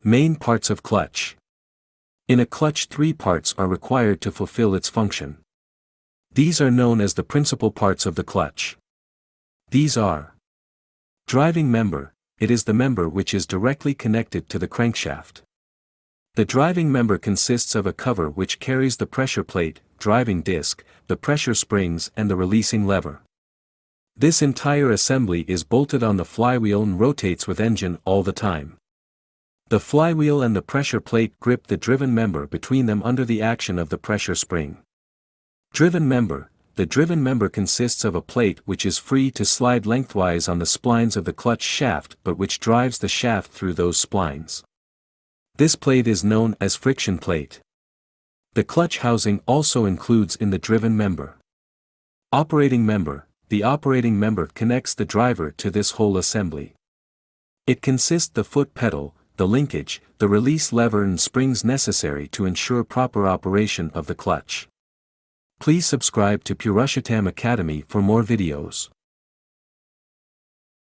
Main parts of clutch. In a clutch, three parts are required to fulfill its function. These are known as the principal parts of the clutch. These are: driving member. It is the member which is directly connected to the crankshaft. The driving member consists of a cover which carries the pressure plate, driving disc, the pressure springs and the releasing lever. This entire assembly is bolted on the flywheel and rotates with engine all the time. The flywheel and the pressure plate grip the driven member between them under the action of the pressure spring. Driven member. The driven member consists of a plate which is free to slide lengthwise on the splines of the clutch shaft but which drives the shaft through those splines. This plate is known as friction plate. The clutch housing also includes in the driven member. Operating member. The operating member connects the driver to this whole assembly. It consists the foot pedal, the linkage, the release lever and springs necessary to ensure proper operation of the clutch. Please subscribe to Purushotam Academy for more videos.